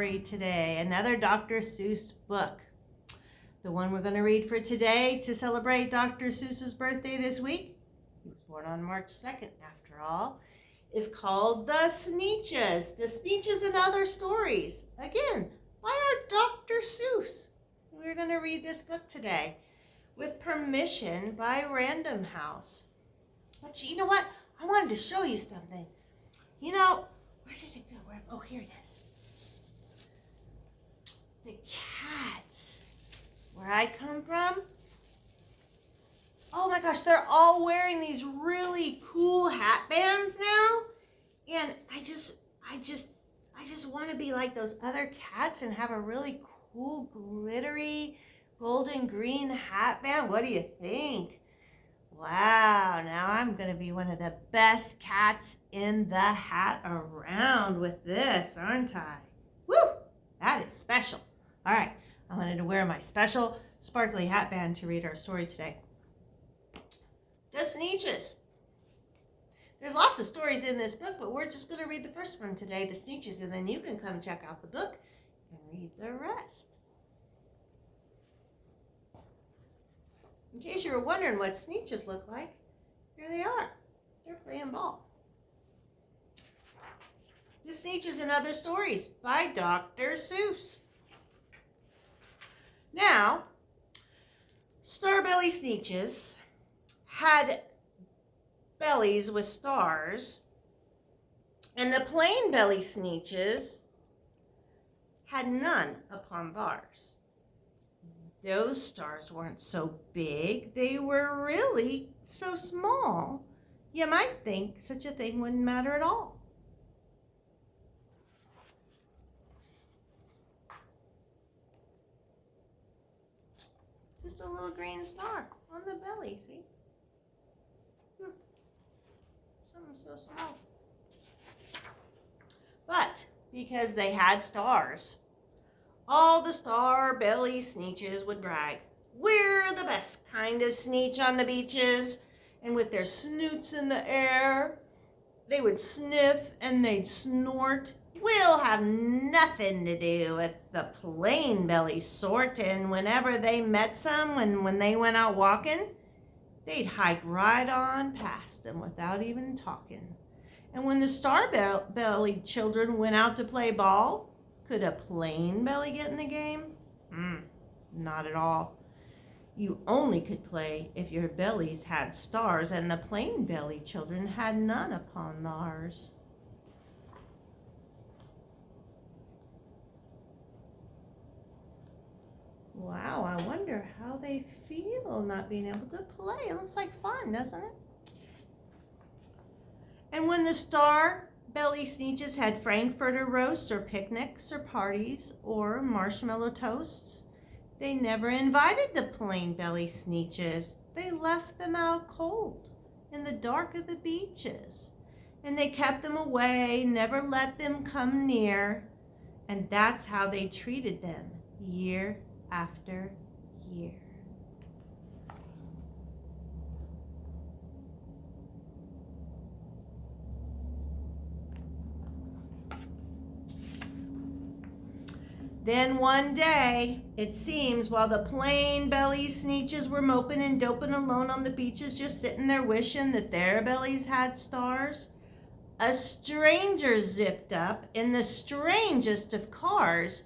story today, another Dr. Seuss book. The one we're going to read for today to celebrate Dr. Seuss's birthday this week, he was born on March 2nd after all, is called The Sneetches. The Sneetches and Other Stories. Again, by our Dr. Seuss. We're going to read this book today with permission by Random House. But you know what? I wanted to show you something. You know, where did it go? Oh, here it is. The cats, where I come from, oh my gosh, they're all wearing these really cool hat bands now. And I just want to be like those other cats and have a really cool, glittery, golden green hat band. What do you think? Wow, now I'm going to be one of the best cats in the hat around with this, aren't I? Woo! That is special. All right, I wanted to wear my special sparkly hat band to read our story today. The Sneetches. There's lots of stories in this book, but we're just going to read the first one today, The Sneetches, and then you can come check out the book and read the rest. In case you were wondering what Sneetches look like, here they are. They're playing ball. The Sneetches and Other Stories by Dr. Seuss. Now, Starbelly Sneetches had bellies with stars, and the plain belly Sneetches had none upon theirs. Those stars weren't so big, they were really so small. You might think such a thing wouldn't matter at all. Just a little green star on the belly, see? Something so small. But because they had stars, all the star-belly Sneetches would brag. We're the best kind of Sneetch on the beaches. And with their snoots in the air, they would sniff and they'd snort. We'll have nothing to do with the plain belly sort. And whenever they met some, when they went out walking, they'd hike right on past them without even talking. And when the star-belly children went out to play ball, could a plain belly get in the game? Not at all. You only could play if your bellies had stars, and the plain belly children had none upon theirs. Wow, I wonder how they feel not being able to play. It looks like fun, doesn't it? And when the star-belly Sneetches had frankfurter roasts or picnics or parties or marshmallow toasts, they never invited the plain belly Sneetches. They left them out cold in the dark of the beaches. And they kept them away, never let them come near. And that's how they treated them year after year. Then one day, it seems, while the plain belly Sneetches were moping and doping alone on the beaches, just sitting there wishing that their bellies had stars, a stranger zipped up in the strangest of cars.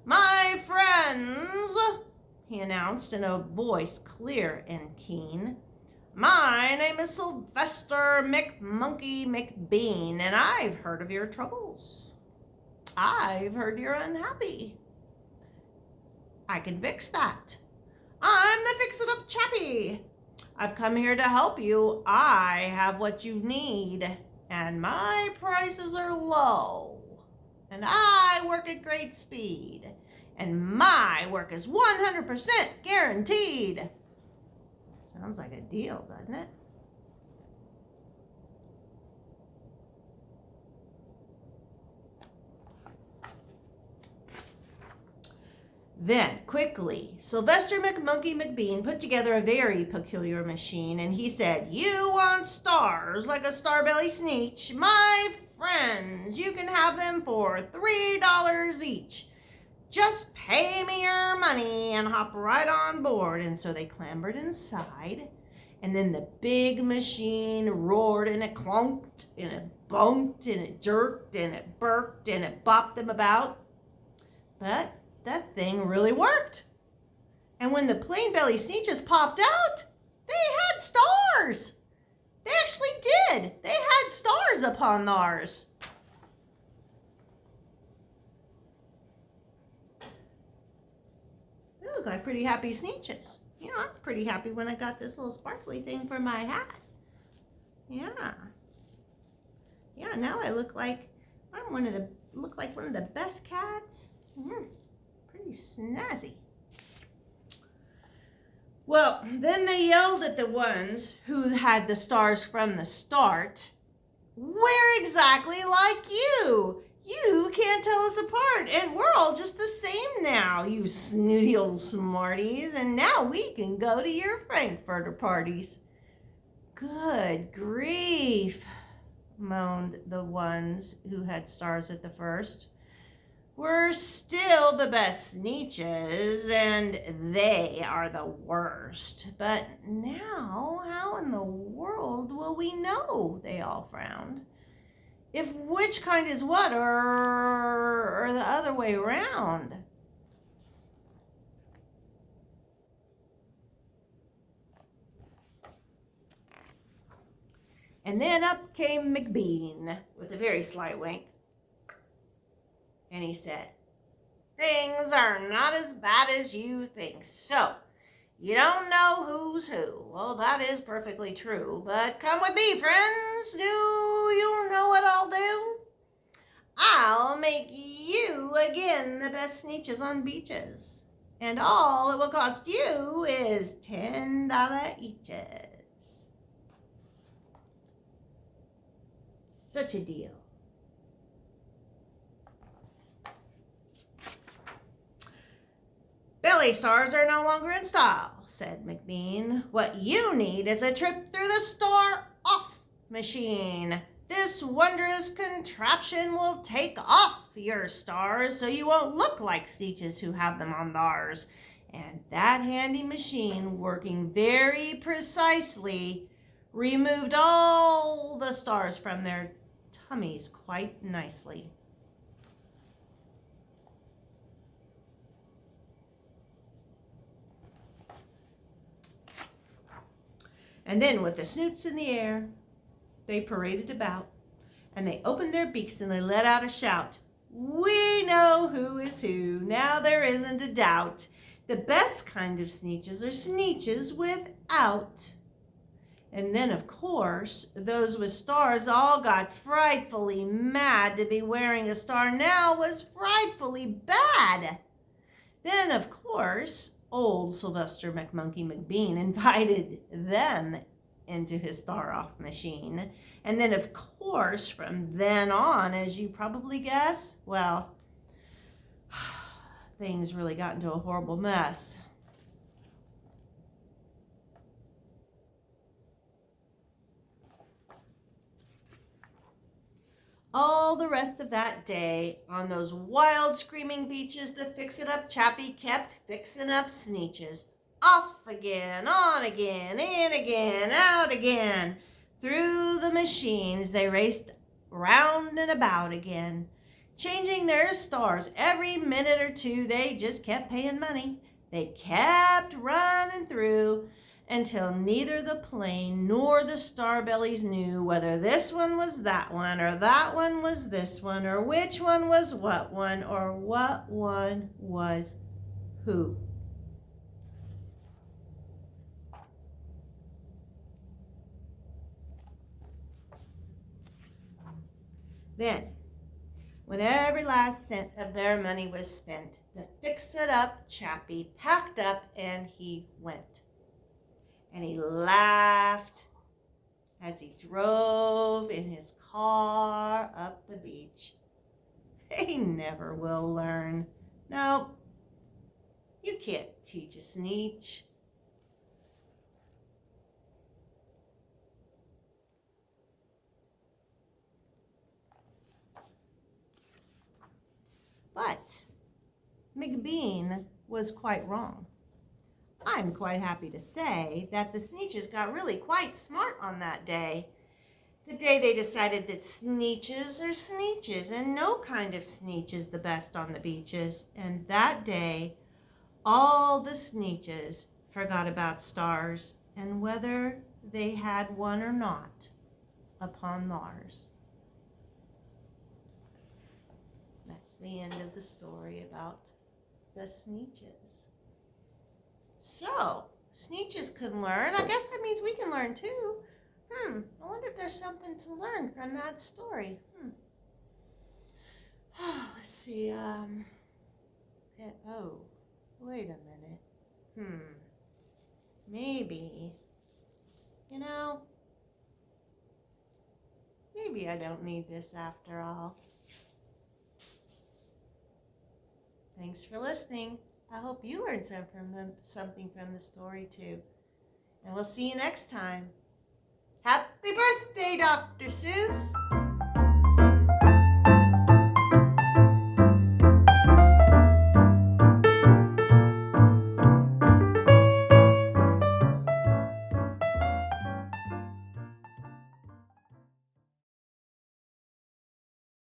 "My friends," he announced in a voice clear and keen, "my name is Sylvester McMonkey McBean, and I've heard of your troubles. I've heard you're unhappy. I can fix that. I'm the fix-it-up chappie. I've come here to help you. I have what you need, and my prices are low. And I work at great speed, and my work is 100% guaranteed." Sounds like a deal, doesn't it? Then, quickly, Sylvester McMonkey McBean put together a very peculiar machine, and he said, "You want stars like a Starbelly Sneetch? My friends, you can have them for $3 each. Just pay me your money and hop right on board." And so they clambered inside, and then the big machine roared, and it clunked, and it bumped, and it jerked, and it burped, and it bopped them about. But that thing really worked. And when the plain belly Sneetches popped out, they had stars. They actually did. They had stars upon theirs. They look like pretty happy Sneetches. You know, I was pretty happy when I got this little sparkly thing for my hat. Yeah. Yeah, now I look like one of the best cats. Pretty snazzy. Well, then they yelled at the ones who had the stars from the start. "We're exactly like you. You can't tell us apart, and we're all just the same now, you snooty old smarties, and now we can go to your Frankfurter parties." "Good grief," moaned the ones who had stars at the first. "We're still the best Sneetches, and they are the worst. But now, how in the world will we know?" They all frowned. "If which kind is what, or the other way around?" And then up came McBean with a very sly wink. And he said, "Things are not as bad as you think. So, you don't know who's who. Well, that is perfectly true. But come with me, friends. Do you know what I'll do? I'll make you again the best Sneetches on beaches. And all it will cost you is $10 eaches." Such a deal. "Belly stars are no longer in style," said McBean. "What you need is a trip through the star-off machine. This wondrous contraption will take off your stars so you won't look like Sneetches who have them on theirs." And that handy machine, working very precisely, removed all the stars from their tummies quite nicely. And then, with the snoots in the air, they paraded about, and they opened their beaks and they let out a shout. "We know who is who, now there isn't a doubt. The best kind of Sneetches are Sneetches without." And then, of course, those with stars all got frightfully mad. To be wearing a star now was frightfully bad. Then, of course, old Sylvester McMonkey McBean invited them into his star-off machine. And then, of course, from then on, as you probably guess, well, things really got into a horrible mess. All the rest of that day, on those wild screaming beaches, the fix-it-up chappie kept fixing up Sneetches. Off again, on again, in again, out again. Through the machines they raced round and about again, changing their stars every minute or two. They just kept paying money. They kept running through until neither the plane nor the Starbellies knew whether this one was that one, or that one was this one, or which one was what one, or what one was who. Then, when every last cent of their money was spent, the fix-it-up chappie packed up and he went. And he laughed as he drove in his car up the beach. They never will learn. Nope. You can't teach a Sneetch. But McBean was quite wrong. I'm quite happy to say that the Sneetches got really quite smart on that day. The day they decided that Sneetches are Sneetches and no kind of Sneetch is the best on the beaches. And that day, all the Sneetches forgot about stars and whether they had one or not upon Mars. That's the end of the story about the Sneetches. So, Sneetches can learn. I guess that means we can learn too. I wonder if there's something to learn from that story. Let's see. Oh, wait a minute. Maybe. Maybe I don't need this after all. Thanks for listening. I hope you learned something from the story too. And we'll see you next time. Happy birthday, Dr. Seuss!